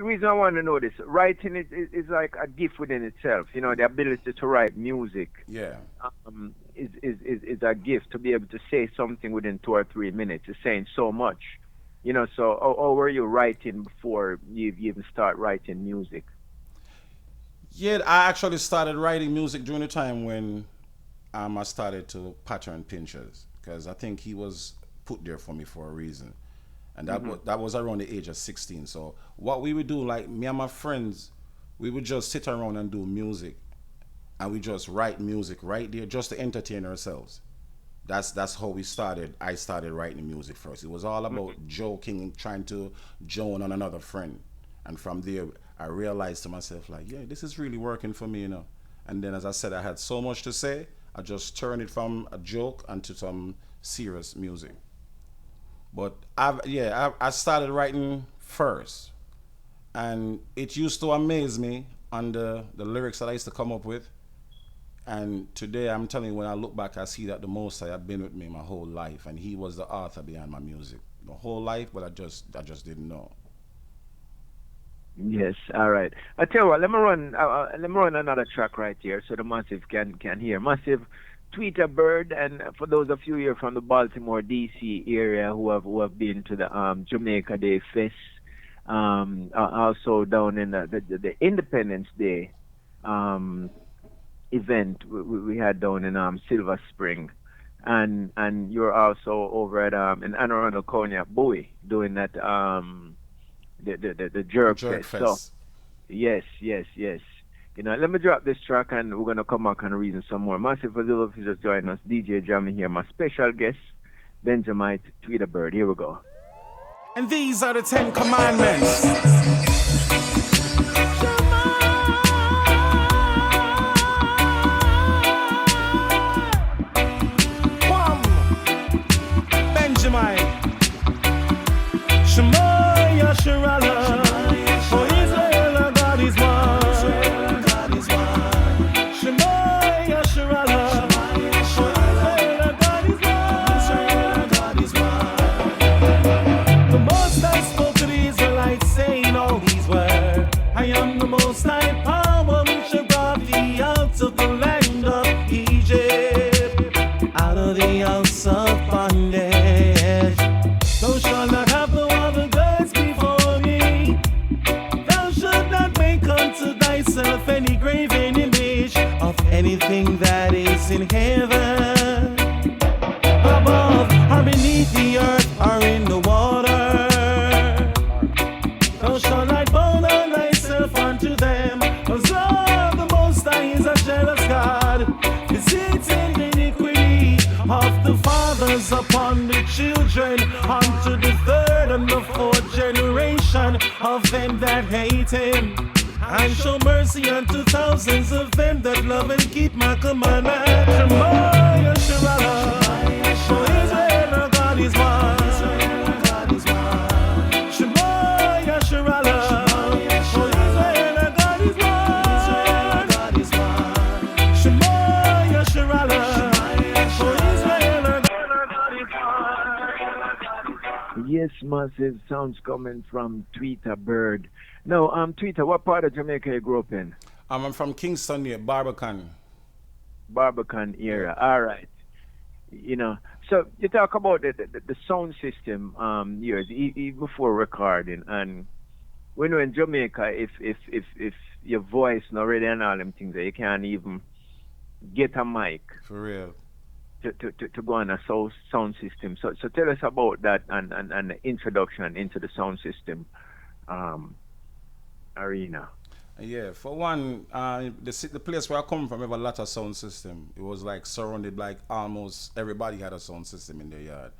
the reason I want to know this, writing is like a gift within itself. You know, the ability to write music Yeah. is a gift. To be able to say something within 2 or 3 minutes is saying so much. You know, so how were you writing before you even start writing music? Yeah, I actually started writing music during the time when I started to pattern Pinchers because I think he was put there for me for a reason, and that was around the age of 16. So what we would do, like me and my friends, we would just sit around and do music, and we just write music right there just to entertain ourselves. That's how we started. I started writing music first. It was all about joking, trying to join on another friend, and from there I realized to myself like, yeah, this is really working for me, you know. And then, as I said, I had so much to say. I just turned it from a joke into some serious music. But I started writing first, and it used to amaze me on the lyrics that I used to come up with. And today, I'm telling you, when I look back, I see that the Most High have been with me my whole life, and He was the author behind my music, the whole life. But I just didn't know. Yes, all right. I tell you what, let me run another track right here so the massive can hear. Massive Tweeta Bird, and for those of you here from the Baltimore DC area who have been to the Jamaica Day Fest, also down in the Independence Day event we had down in Silver Spring. And you're also over at in Anne Arundel County at Bowie doing that the jerk Jerk fest. So Fest. yes, yes, yes. You know, let me drop this track and we're gonna come back and reason some more. Massive for those of you just joining us, DJ Jammy here, my special guest, Benjimite Tweeta Bird. Here we go. And these are the 10 Commandments. Benjimite. Shema Yasharala. For Israel, our God is one. Shema Yasharala. For Israel, our God is one. The Most High spoke to the Israelites, saying all these words. I am the Most High power, which have brought thee out of the land of Egypt, out of the house of bondage. Thou shalt not have no other gods before me. Thou shalt not make unto thyself any graven image of anything that is in heaven, above, or beneath the earth, or in the water. Thou shalt not bow down thyself unto them, cause the Most High is a jealous God, visiting the iniquity of the fathers upon the children, unto the third and the fourth generation of them that hate Him, and show mercy unto thousands of them that love and keep my commandments. Shema Yasharala, for Israel our God is one. Shema Yasharala, for Israel our God is one. Shema Yasharala, for Israel our God is one. Yes, massive sounds coming from Tweeta Bird. Now, Tweeta, what part of Jamaica you grew up in? I'm from Kingston near Barbican. Barbican area. All right. You know, so you talk about the sound system years before recording, and when you're in Jamaica, if your voice not ready and all them things, you can't even get a mic For real. to go on a sound system. So tell us about that and the introduction into the sound system arena. Yeah, for one, the place where I come from have a lot of sound system. It was like surrounded, like almost everybody had a sound system in their yard.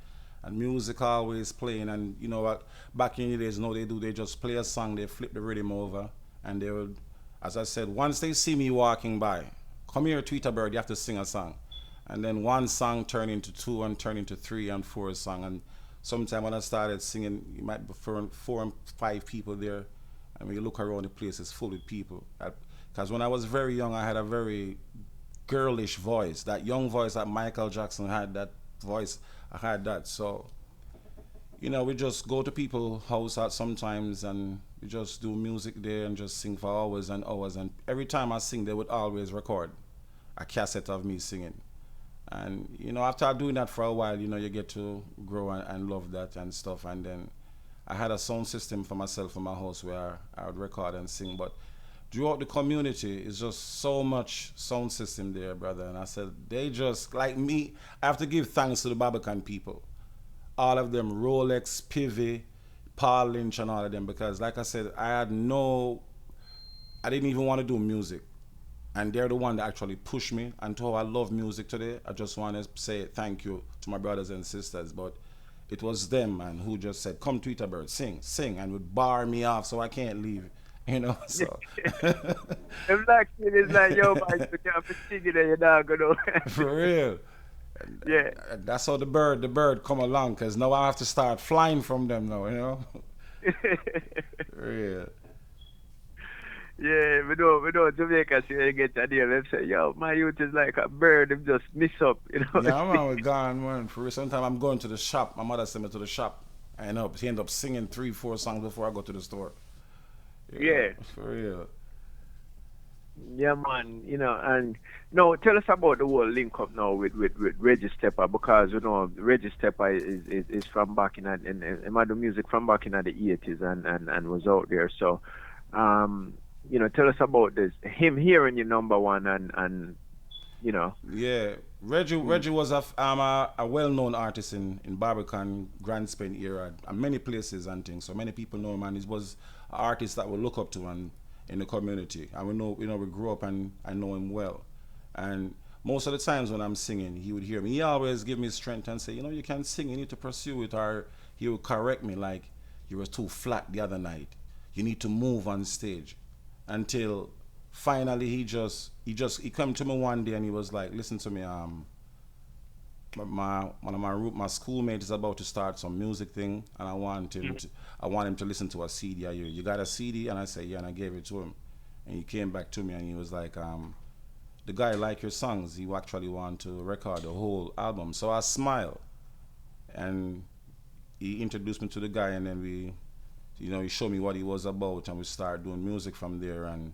And music always playing, and you know what, back in the days, they just play a song, they flip the rhythm over, and they would, as I said, once they see me walking by, come here, Tweeta Bird, you have to sing a song. And then one song turned into two, and turned into three and four song. And sometime when I started singing, you might be four and five people there. And when you look around the place, it's full with people. Because when I was very young, I had a very girlish voice. That young voice that Michael Jackson had, that voice, I had that. So, we just go to people's house at sometimes and we just do music there and just sing for hours and hours. And every time I sing, they would always record a cassette of me singing. And after doing that for a while, you get to grow and love that and stuff. And then I had a sound system for myself in my house where I would record and sing. But throughout the community, it's just so much sound system there, brother. And I said, they just, like me, I have to give thanks to the Barbican people. All of them, Rolex, Pivy, Paul Lynch, and all of them. Because, like I said, I didn't even want to do music. And they're the one that actually pushed me. And to how I love music today, I just want to say thank you to my brothers and sisters. But it was them, man, who just said, come Tweeta Bird, sing, and would bar me off so I can't leave. So. I'm like, it's like, yo, man, you can't be singing and you're not going to. For real. Yeah. And that's how the bird come along, because now I have to start flying from them now, Real. Yeah, we know Jamaica, see you get a deal, they say, yo, my youth is like a bird, him just miss up, Yeah, man, we're gone, man. For real, sometimes I'm going to the shop, my mother sent me to the shop, and he end up singing 3-4 songs before I go to the store. Yeah. For real. Yeah, man, and no, tell us about the whole link up now with Reggie Stepper, because Reggie Stepper is from back in the music from back in the 80s and was out there. So tell us about this, him hearing you number one and. Yeah, Reggie was a well-known artist in Barbican, Grand Spain era, and many places and things. So many people know him, and he was an artist that we look up to and in the community. And we grew up and I know him well. And most of the times when I'm singing, he would hear me. He always give me strength and say, you can sing, you need to pursue it. Or he would correct me like, you were too flat the other night. You need to move on stage. Until finally he came to me one day and he was like, listen to me, my schoolmate is about to start some music thing and I want him to listen to a CD. You got a CD? And I said, yeah, and I gave it to him. And he came back to me and he was like, the guy like your songs, he actually want to record the whole album. So I smiled and he introduced me to the guy, and then he showed me what he was about, and we started doing music from there. And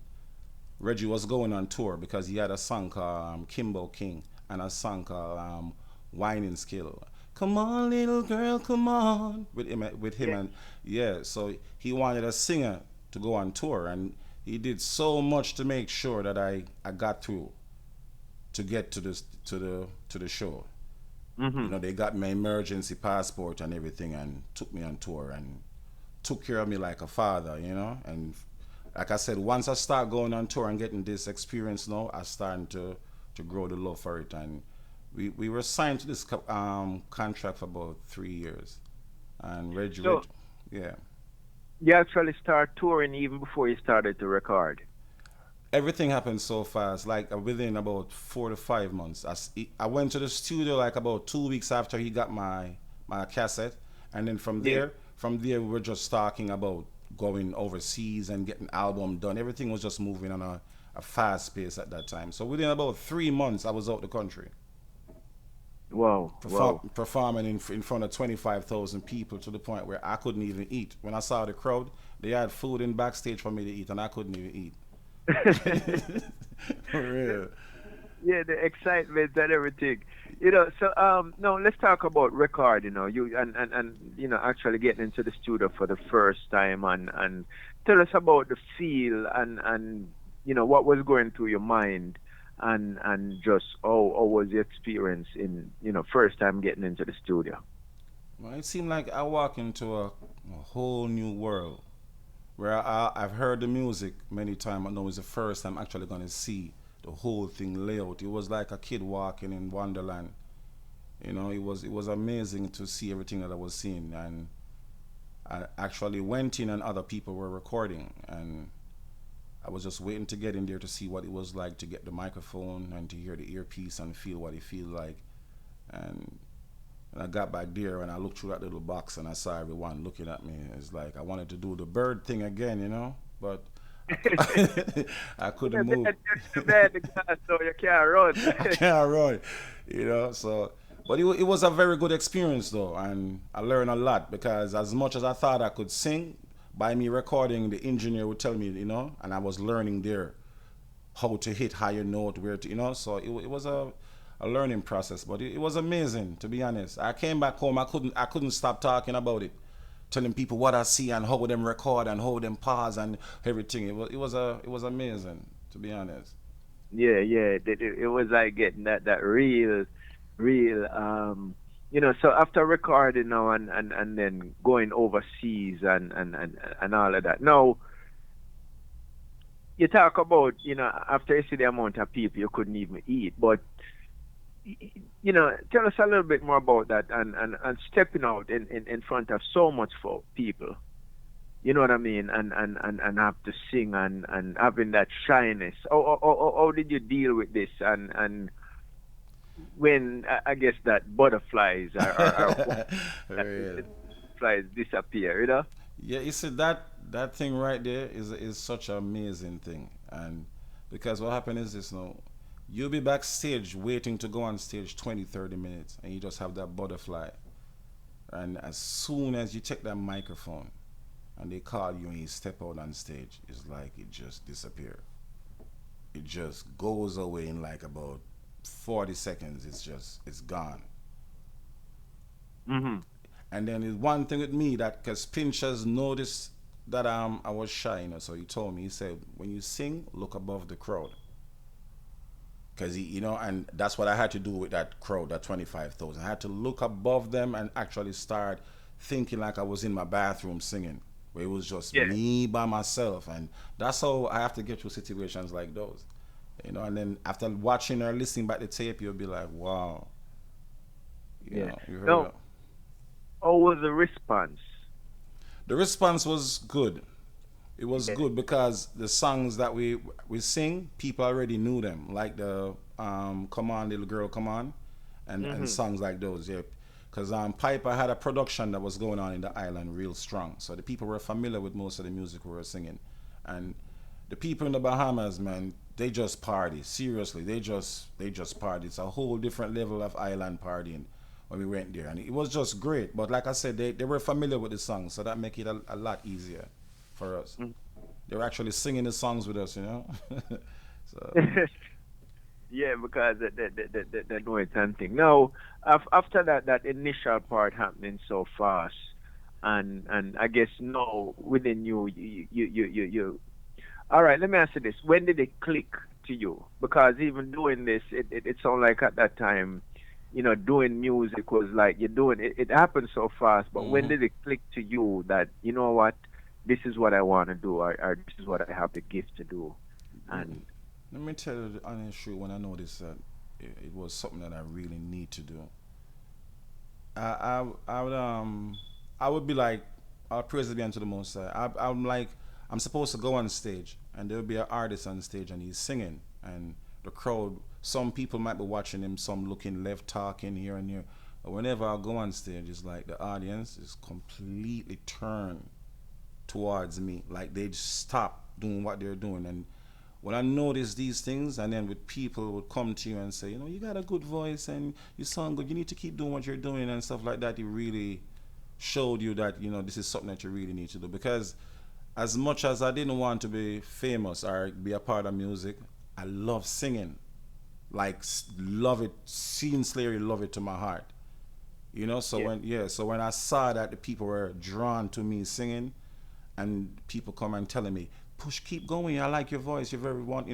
Reggie was going on tour because he had a song called Kimbo King and a song called Whining Skill. Come on, little girl, come on. With him, Yeah. and yeah, so he wanted a singer to go on tour, and he did so much to make sure that I got through to get to the show. Mm-hmm. They got my emergency passport and everything and took me on tour and took care of me like a father, and like I said, once I start going on tour and getting this experience now, I starting to grow the love for it. And we were signed to this contract for about 3 years. And So yeah. you actually start touring even before you started to record. Everything happened so fast, like within about 4 to 5 months. I went to the studio like about 2 weeks after he got my cassette. And then Yeah. from there we were just talking about going overseas and getting album done. Everything was just moving on a fast pace at that time. So within about 3 months, I was out the country, Wow. Wow. performing in front of 25,000 people to the point where I couldn't even eat. When I saw the crowd, they had food in backstage for me to eat, and I couldn't even eat. For real. Yeah, the excitement and everything. So no, let's talk about record, you and actually getting into the studio for the first time, and tell us about the feel and what was going through your mind, and just how was the experience in first time getting into the studio. Well, it seemed like I walked into a whole new world where I've heard the music many times. I know it's the first time actually going to see the whole thing layout. It was like a kid walking in Wonderland. It was amazing to see everything that I was seeing, and I actually went in and other people were recording, and I was just waiting to get in there to see what it was like to get the microphone and to hear the earpiece and feel what it feels like. And when I got back there and I looked through that little box and I saw everyone looking at me, it's like I wanted to do the bird thing again, but I couldn't move. You're the glass, so you can't run. I can't run, so But it was a very good experience though, and I learned a lot because as much as I thought I could sing, by me recording, the engineer would tell me, and I was learning there how to hit higher note, where to, So it was a learning process, but it was amazing to be honest. I came back home, I couldn't stop talking about it, telling people what I see and how them record and how them pause and everything. It was amazing to be honest. Yeah, yeah. It was like getting that real. So after recording now and then going overseas and all of that. Now you talk about after you see the amount of people you couldn't even eat, but tell us a little bit more about that and stepping out in front of so much for people. You know what I mean? And have to sing and having that shyness. How did you deal with this? And when I guess that butterflies are Yeah. flies disappear. Yeah, you see that thing right there is such an amazing thing, and because what happened is this now, you'll be backstage waiting to go on stage 20, 30 minutes, and you just have that butterfly, and as soon as you take that microphone, and they call you and you step out on stage, it's like it just disappears. It just goes away in like about 40 seconds. It's gone. Mm-hmm. And then it's one thing with me that because Pinchers noticed that I was shy, so he told me, he said, when you sing, look above the crowd. Because and that's what I had to do with that crowd, that 25,000. I had to look above them and actually start thinking like I was in my bathroom singing, where it was just Yeah. me by myself. And that's how I have to get through situations like those. And then after watching or listening back the tape, you'll be like, wow, Yeah. you heard No. it. How was the response? The response was good. It was Yeah. good because the songs that we sing, people already knew them, like the "Come On Little Girl, Come On," and Mm-hmm. songs like those. Yeah, because Piper had a production that was going on in the island real strong, so the people were familiar with most of the music we were singing, and the people in the Bahamas, man, they just party. Seriously, they just party. It's a whole different level of island partying when we went there, and it was just great. But like I said, they were familiar with the songs, so that make it a lot easier for us. They were actually singing the songs with us. So Yeah, because the noise and thing. Now, after that initial part happening so fast, and I guess now within you. All right, let me ask you this: when did it click to you? Because even doing this, it sounded like at that time, doing music was like you're doing it. It happened so fast, but when hmm did it click to you that you know what, this is what I want to do, or this is what I have the gift to do, and let me tell you the honest truth. When I noticed that it was something that I really need to do, I would be like, praise be unto the Most High. I'm like, I'm supposed to go on stage, and there'll be an artist on stage, and he's singing, and the crowd. Some people might be watching him, some looking left, talking here and there. But whenever I go on stage, it's like the audience is completely turned towards me. Like they just stop doing what they're doing. And when I notice these things, and then with people would come to you and say, you got a good voice and you sound good. You need to keep doing what you're doing and stuff like that. It really showed you that this is something that you really need to do. Because as much as I didn't want to be famous or be a part of music, I love singing. Like love it, sincerely love it to my heart. So yeah. when I saw that the people were drawn to me singing, and people come and telling me, push, keep going, I like your voice, you're very one,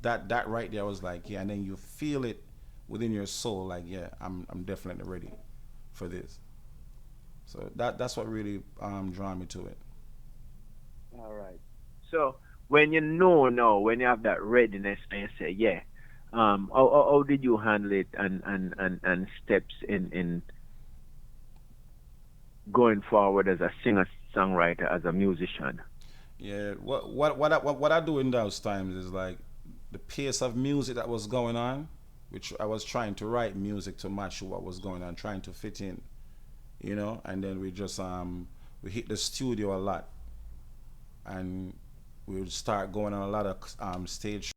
that right there, I was like, yeah. And then you feel it within your soul, like, yeah, I'm definitely ready for this. So that's what really drawn me to it. All right. So when you know now, when you have that readiness, and you say, yeah, how did you handle it and steps in going forward as a singer songwriter as a musician? Yeah, what I do in those times is like the pace of music that was going on, which I was trying to write music to match what was going on, trying to fit in. And then we hit the studio a lot, and we would start going on a lot of stage